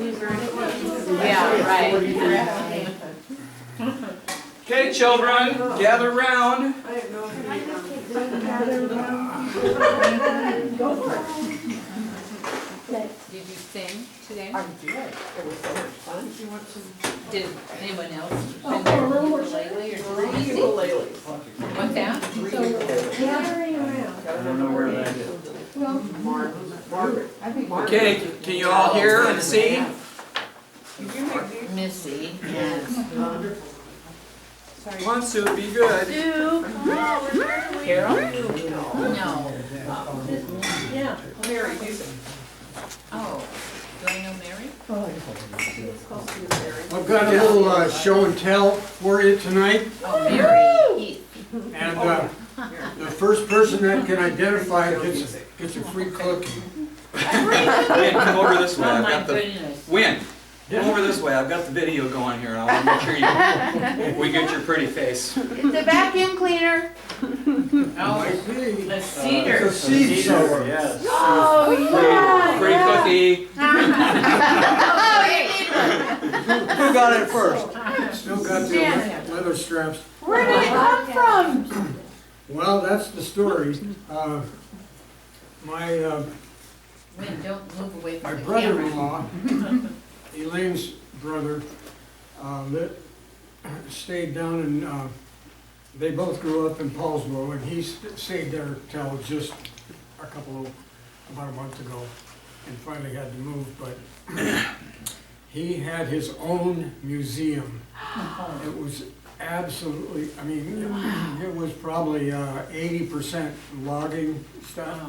Yeah, right. Okay, children, gather round. Did you sing today? I did. It was so much fun. You want some? Did anyone else sing their ukulele or did you sing? Ukuleles. What's that? Gathering around. I don't know where that is. Well, Margaret. Okay, can you all hear and see? Missy and Come on, Sue, be good. Carol? No. yeah. Mary, you sing. Oh, do I know Mary? I've got a little show and tell for you tonight, Oh, Mary Heath. and the first person that can identify it gets a free cookie. Win, come over this way. Oh I've my got the goodness. Win. Come over this way. I've got the video going here, and I want to make sure we get your pretty face. It's a vacuum cleaner. Oh, Might be. the It's cedar. a seed sower. Yes. Oh, yeah. Free cookie. Oh, you need one. Who got it first? Still got the leather straps. Where did it come from? Well, that's the story. My Win, don't move away from my the camera. brother-in-law, Elaine's brother, stayed down in, they both grew up in Paulsboro, and he stayed there till just about a month ago, and finally had to move, but he had his own museum. It was absolutely, I mean, it was probably 80% logging stuff.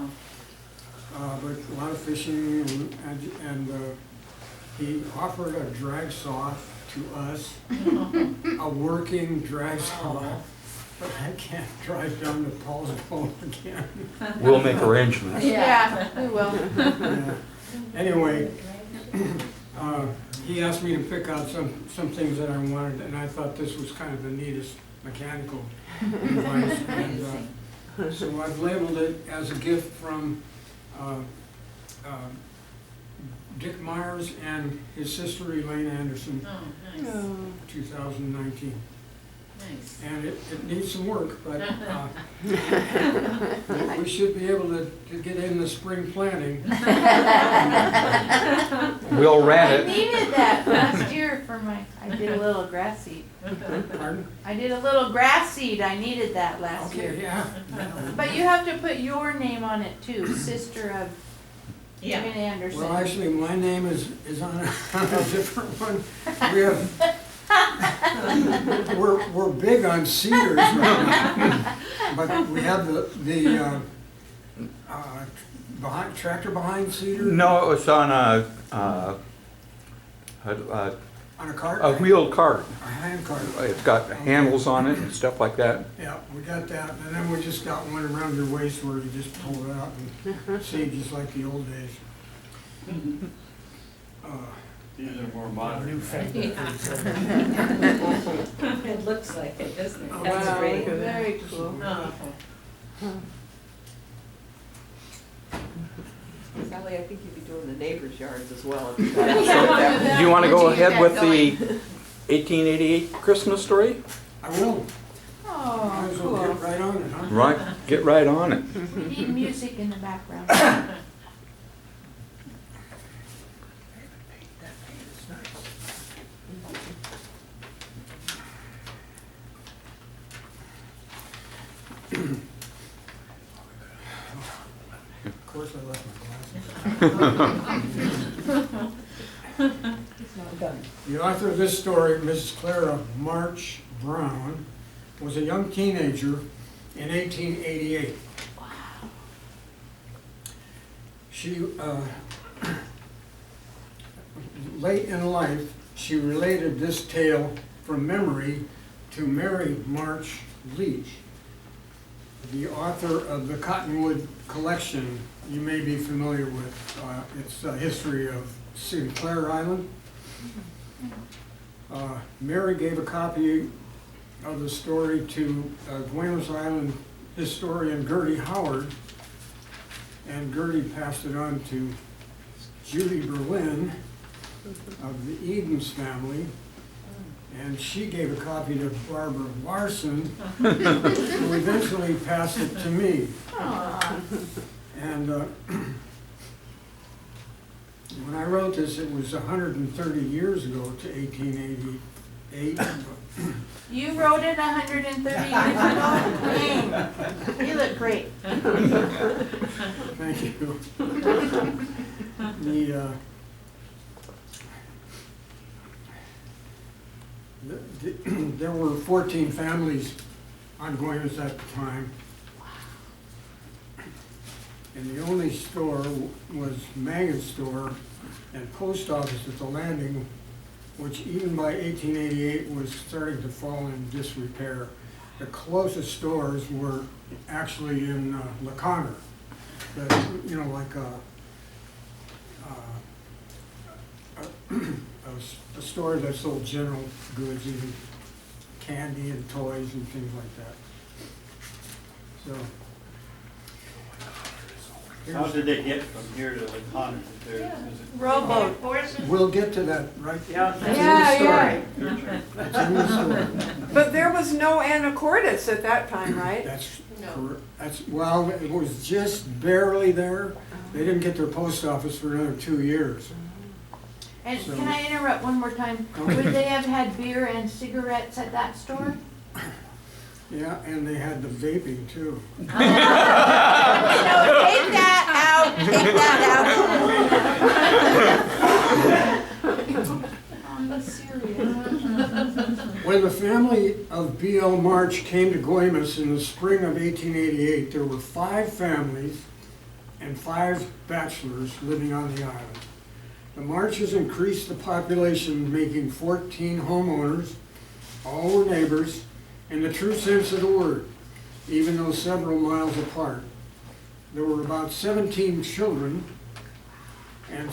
But a lot of fishing, and he offered a drag saw to us, a working drag saw, but I can't drive down to Paulsboro again. We'll make arrangements. Yeah, we will. Yeah. Anyway, he asked me to pick out some things that I wanted, and I thought this was kind of the neatest mechanical device. And, so I've labeled it as a gift from Dick Myers and his sister Elaine Anderson, Oh, nice. 2019. Nice. And it needs some work, but we should be able to get in the spring planting. We'll rent I it. needed that last year for I did a little grass seed. Pardon? I did a little grass seed, I needed that last Okay, year. yeah. But you have to put your name on it too, sister of Yeah. Elaine Anderson. Well, actually, my name is on a different one. We have, we're big on cedars right now, but we have the tractor behind cedar. No, it was on On a cart? a wheeled cart. A hand cart. It's got handles on it and stuff like that. Yeah, we got that, and then we just got one around your waist where you just pull it out and seed just like the old days. These are more modern. It looks like it, doesn't it? Oh, That's wow. great. Very cool. Oh. Sally, I think you'd be doing the neighbors' yards as well. Do you want to go ahead with the 1888 Christmas story? I will. Might Oh, as well cool. get right on it, huh? Right, get right on it. We need music in the background. Of course, I left my glasses. The author of this story, Mrs. Clara Brown, was a young teenager in 1888. She, late in life, she related this tale from memory to Mary March Leach, the author of the Cottonwood Collection. You may be familiar with its history of Sinclair Island. Mary gave a copy of the story to Guemes Island historian Gertie Howard, and Gertie passed it on to Judy Berlin, of the Edens family, and she gave a copy to Barbara Larson, who eventually passed it to me. And when I wrote this, it was 130 years ago to 1888. You wrote it 130 years ago? Dang. You look great. Thank you. There were 14 families on Guemes at the time. And the only store was Mangan's store and post office at the landing, which even by 1888 was starting to fall in disrepair. The closest stores were actually in LaConner, you know, like a store that sold general goods, even candy and toys and things like that. So. How did they get from here to LaConner? Rowboat. We'll get to that, right? Yeah. That's Yeah, in the story. That's in the story. But there was no anacortes at that time, right? That's No. correct. Well, it was just barely there. They didn't get their post office for another 2 years. And So- can I interrupt one more time? Okay. Would they have had beer and cigarettes at that store? Yeah, and they had the vaping too. No, take that out, take that out. I'm serious. When the family of B.L. March came to Guemes in the spring of 1888, there were 5 families and 5 bachelors living on the island. The Marches increased the population, making 14 homeowners. All were neighbors, in the true sense of the word, even though several miles apart. There were about 17 children and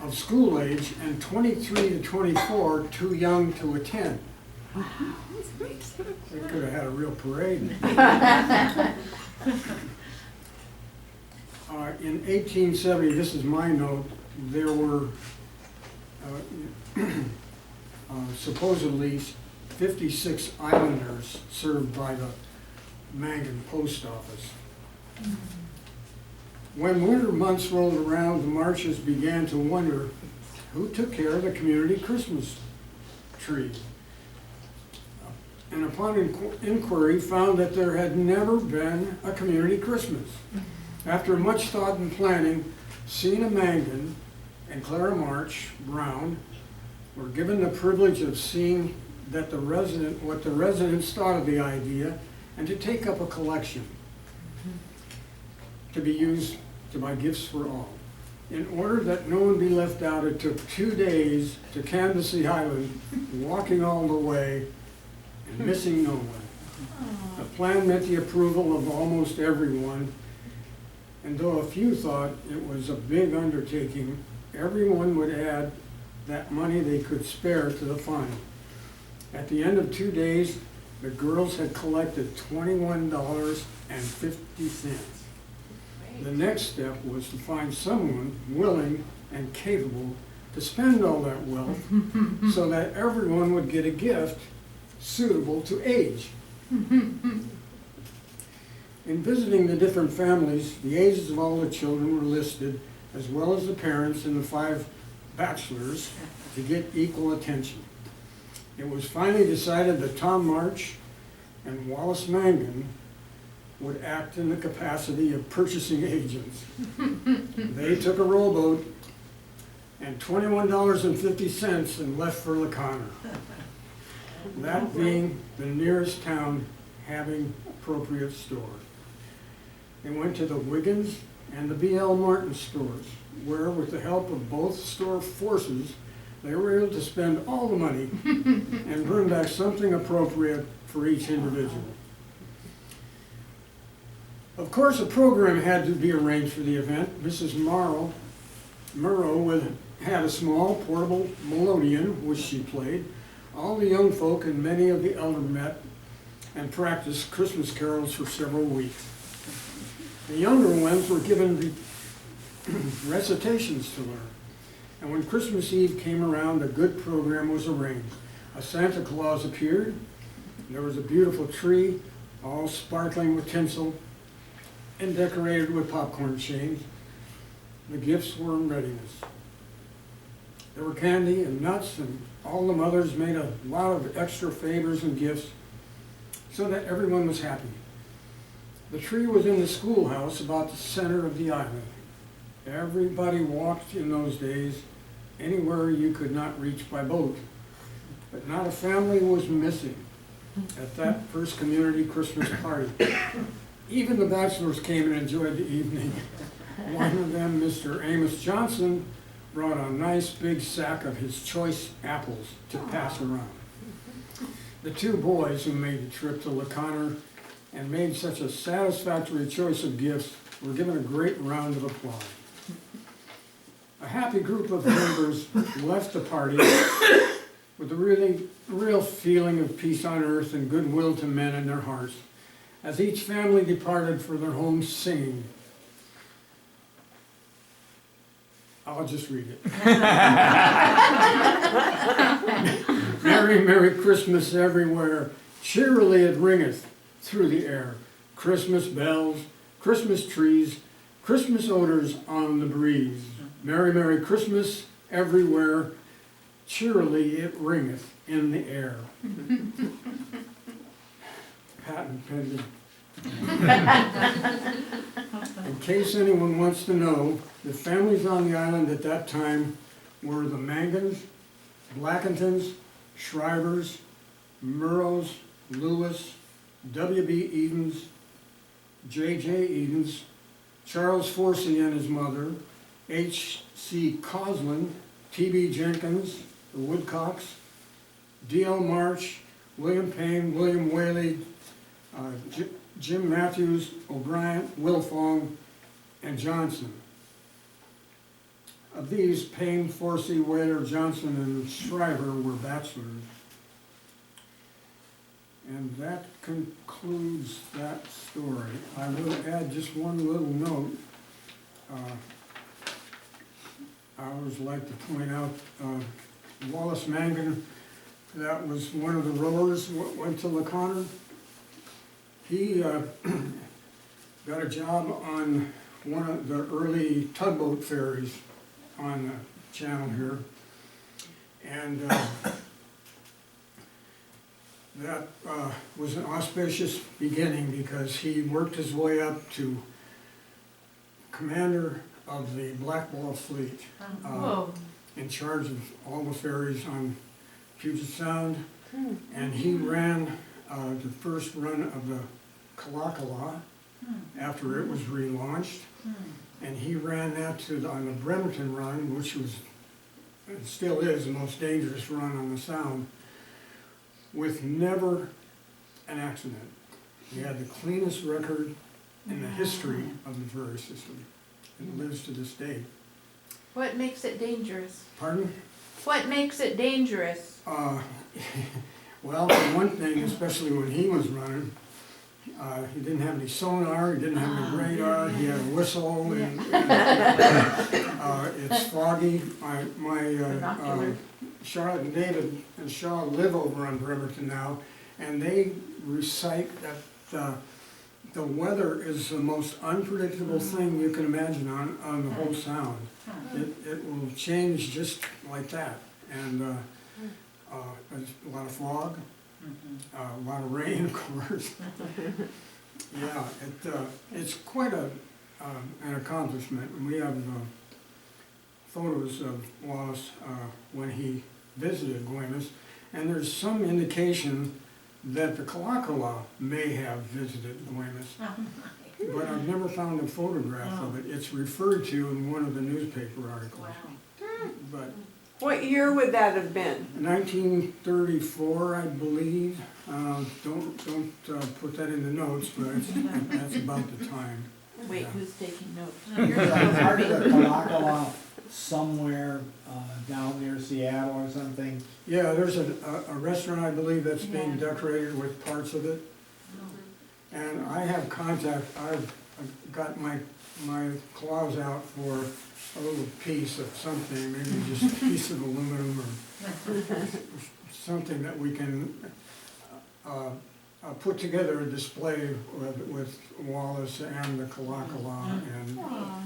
of school age, and 23 to 24 too young to attend. They could have had a real parade. In 1870, this is my note, there were supposedly 56 islanders served by the Mangan post office. When winter months rolled around, the Marches began to wonder who took care of the community Christmas tree. And upon inquiry, found that there had never been a community Christmas. After much thought and planning, Sena Mangan and Clara Brown were given the privilege of seeing that what the residents thought of the idea, and to take up a collection to be used to buy gifts for all. In order that no one be left out, it took 2 days to canvass the island, walking all the way and missing no one. The plan met the approval of almost everyone, and though a few thought it was a big undertaking, everyone would add that money they could spare to the fund. At the end of 2 days, the girls had collected $21.50. The next step was to find someone willing and capable to spend all that wealth so that everyone would get a gift suitable to age. In visiting the different families, the ages of all the children were listed, as well as the parents and the 5 bachelors, to get equal attention. It was finally decided that Tom March and Wallace Mangan would act in the capacity of purchasing agents. They took a rowboat and $21.50 and left for LaConner, that being the nearest town having appropriate stores. They went to the Wiggins and the B.L. Martin stores, where with the help of both store forces, they were able to spend all the money and bring back something appropriate for each individual. Of course, a program had to be arranged for the event. Mrs. Murrow had a small portable melodeon, which she played. All the young folk and many of the elder met and practiced Christmas carols for several weeks. The younger ones were given recitations to learn. And when Christmas Eve came around, a good program was arranged. A Santa Claus appeared. There was a beautiful tree, all sparkling with tinsel and decorated with popcorn chains. The gifts were in readiness. There were candy and nuts, and all the mothers made a lot of extra favors and gifts so that everyone was happy. The tree was in the schoolhouse about the center of the island. Everybody walked in those days anywhere you could not reach by boat. But not a family was missing at that first community Christmas party. Even the bachelors came and enjoyed the evening. One of them, Mr. Amos Johnson, brought a nice big sack of his choice apples to pass around. The two boys who made the trip to LaConner and made such a satisfactory choice of gifts were given a great round of applause. A happy group of members left the party with a real feeling of peace on earth and goodwill to men in their hearts, as each family departed for their homes singing. I'll just read it. Merry, Merry Christmas everywhere. Cheerily it ringeth through the air. Christmas bells, Christmas trees, Christmas odors on the breeze. Merry, Merry Christmas everywhere. Cheerily it ringeth in the air. Patent pending. In case anyone wants to know, the families on the island at that time were the Mangans, Blackentons, Shrivers, Murrows, Lewis, W.B. Edens, J.J. Edens, Charles Forsey and his mother, H.C. Coslin, T.B. Jenkins, the Woodcocks, D.L. March, William Payne, William Whaley, Jim Matthews, O'Brien, Wilfong, and Johnson. Of these, Payne, Forsey, Whaler, Johnson, and Shriver were bachelors. And that concludes that story. I will add just one little note. I always like to point out Wallace Mangan, that was one of the rowers, went to LaConner. He got a job on one of the early tugboat ferries on the channel here. And that was an auspicious beginning because he worked his way up to commander of the Black Ball fleet, in charge of all the ferries on Puget Sound. And he ran the first run of the Kalakala after it was relaunched. And he ran that on the Bremerton run, which was, it still is, the most dangerous run on the Sound, with never an accident. He had the cleanest record in the history of the ferry system. It lives to this day. What makes it dangerous? Pardon? What makes it dangerous? Well, for one thing, especially when he was running, he didn't have any sonar, he didn't have any radar, he had a whistle, and it's foggy. Charlotte and David and Shaw live over on Bremerton now, and they recite that the weather is the most unpredictable thing you can imagine on the whole Sound. It will change just like that, and there's a lot of fog, a lot of rain, of course. Yeah, it's quite an accomplishment. And we have photos of Wallace when he visited Guemes, and there's some indication that the Kalakala may have visited Guemes, but I've never found a photograph of it. It's referred to in one of the newspaper articles. But What year would that have been? 1934, I believe. Don't put that in the notes, but that's about the time. Wait, Yeah. who's taking notes? Part of the Kalakala somewhere down near Seattle or something. Yeah, there's a restaurant, I believe, that's being decorated with parts of it. And I have contact, I've got my my claws out for a little piece of something, maybe just a piece of aluminum or something that we can put together a display with Wallace and the Kalakala and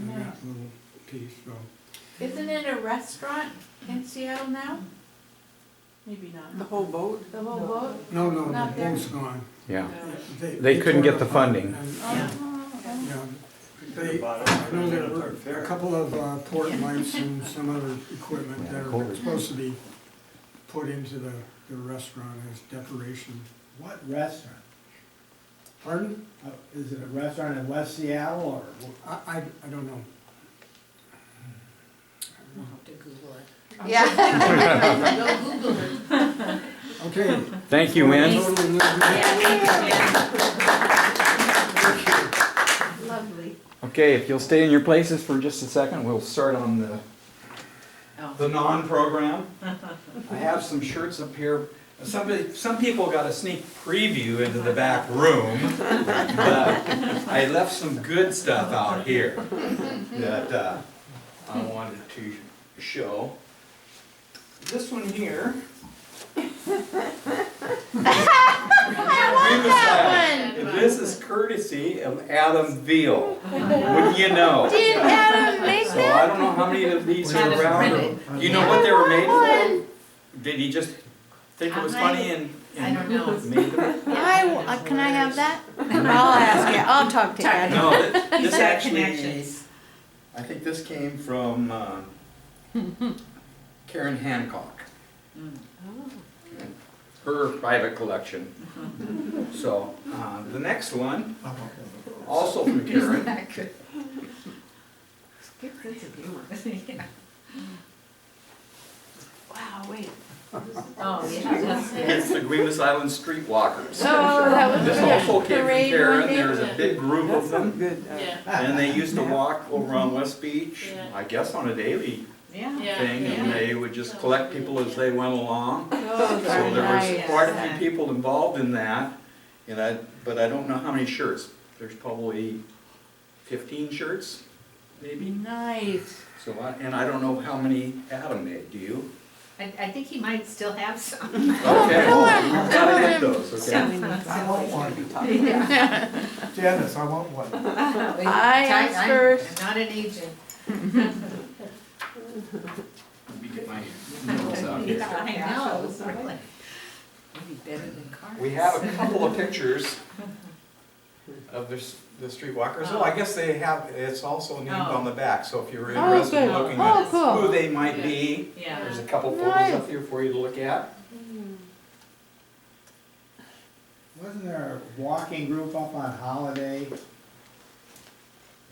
that little piece, so. Isn't it a restaurant in Seattle now? Maybe not. The whole boat? The whole boat? No, the Not there. boat's gone. Yeah. They couldn't tore get the it apart funding. and, Oh, I know there were a couple of port lights and some other equipment that are supposed to be put into the restaurant as decoration. What restaurant? Pardon? Is it a restaurant in West Seattle or? I don't know. We'll have to Google it. Yeah. Go Google it. Okay. Thank you, Wynn. Totally moved me. Lovely. Okay, if you'll stay in your places for just a second, we'll start on the non-program. I have some shirts up here. Some people got a sneak preview into the back room, but I left some good stuff out here that I wanted to show. This one here. This is courtesy of Adam Veal. Wouldn't you know? Did Adam make So that? I don't know how many of these Had are it around. printed. Do you know what they were made for? Did he just think it was funny and I don't know. made them? Can I have that? I'll ask you, I'll talk to Ed. No, this He's got actually, connections. I think this came from Karen Hancock. Her private collection. So, the next one, also from Karen. Good sense of humor. Wow, wait. Oh, yeah, that's good. It's the Guemes Island Streetwalkers. Oh, that was This good. also came from Parade Karen. one day. There's a big group of them. Good. Yeah, And they used to walk over on West Beach, Yeah. I guess on a daily yeah. thing, and they would just collect people as they went along. Oh, So there was nice. quite a few people involved in that, but I don't know how many shirts. There's probably 15 shirts, maybe. Nice. So, and I don't know how many Adam made, do you? I think he might still have some. Okay, gotta get those, okay? I want one. Yeah. Janice, I want one. I asked first. I'm not an agent. Let me get my notes out here. I know, really. Maybe better than cars. We have a couple of pictures of the streetwalkers. Oh, I guess they have, it's also named on the back, so if you're interested in good. looking Oh, at cool. who they might be, Yeah. there's a couple photos Nice. up here for you to look at. Wasn't there a walking group up on Holiday?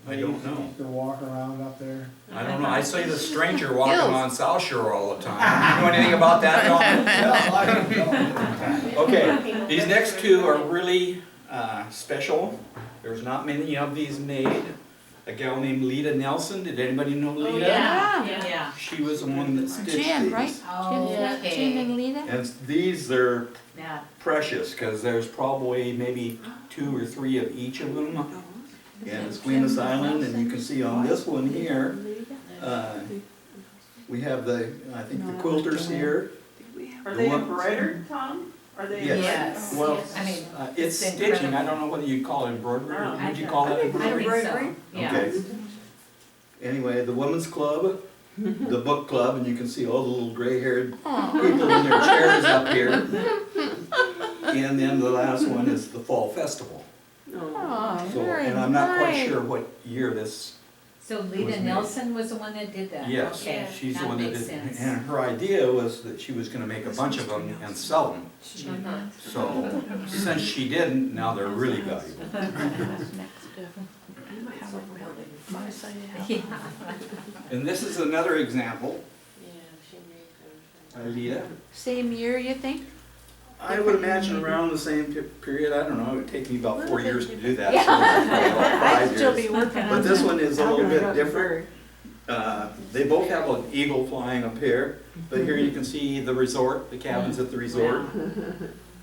I don't They know. used to walk around up there. I don't know, I see the stranger walking Gills. on South Shore all the time. You know anything about that, Don? No, I don't know. Okay, these next two are really special. There's not many of these made. A gal named Lita Nelson, did anybody know Oh, Lita? yeah, yeah. She was the one that stitched Jan, these. right? Okay. Jan and Lita? And these are Yeah. precious, because there's probably maybe 2 or 3 of each of them. And it's Guemes Island, and you can see on this one here, we have I think the quilters here. Are they embroidered, Tom? Are they? Yes. Well, Yes. I mean, it's it's stitching, I incredible. don't know whether you call it embroidery, or I would you call it I embroidery? think so, yeah. Okay. Anyway, the women's club, the book club, and you can see all the little gray-haired people in their chairs up here. And then the last one is the fall festival. Oh, So, very and I'm not quite nice. sure what year this, So Was Lita made. Nelson was the one that did that? yes, Okay, she's the that one that makes did. sense. And her idea was that she was gonna make a bunch of them and sell them. Mhm. So, since she didn't, now they're really valuable. Yeah. And this is another example, Lita. Same year, you think? I would imagine around the same period, I don't know, it would take me about 4 years to do that. Yeah. So it's probably about 5 I'd still years. be working on But this one is a little bit Out different. They both have an eagle flying up here, but here you can see the resort, the cabins at the resort.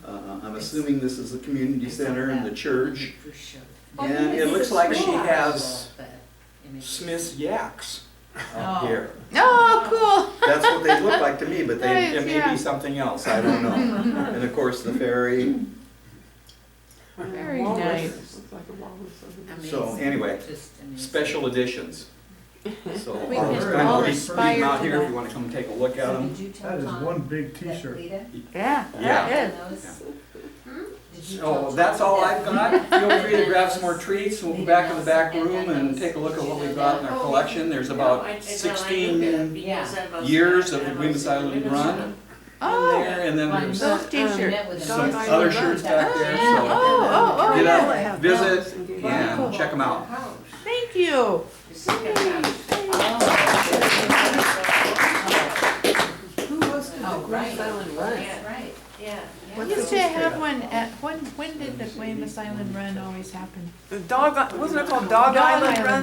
I'm assuming this is the community center and the church. For sure. And it looks like she has Smith's yaks up Oh. here. Oh, cool. That's what they look like to me, but Nice, it may yeah. be something else, I don't know. And of course, the ferry. Very nice. So anyway, Just amazing. special editions. So We I'll can all leave aspire them out to here if that. you wanna come take a look at So them. did you tell That is Tom one big that t-shirt. Lita- Yeah, Yeah. that is. those- Did you Oh, tell that's Tom all that I've got. Feel free to grab some more those- treats. We'll go back in the back room and take a look at what we've got in our collection. There's about 16 years of the Guemes Island run in Oh, there, and then there's those t-shirts. Met with some him. other shirts back there, so Oh, get yeah. up, visit, and check them out. Thank you. Who hosted Oh, the right. Guemes Island Run? That's right. Yeah. We used to have one at, when did the Guemes Island Run always happen? The dog, wasn't it called Dog Island Run?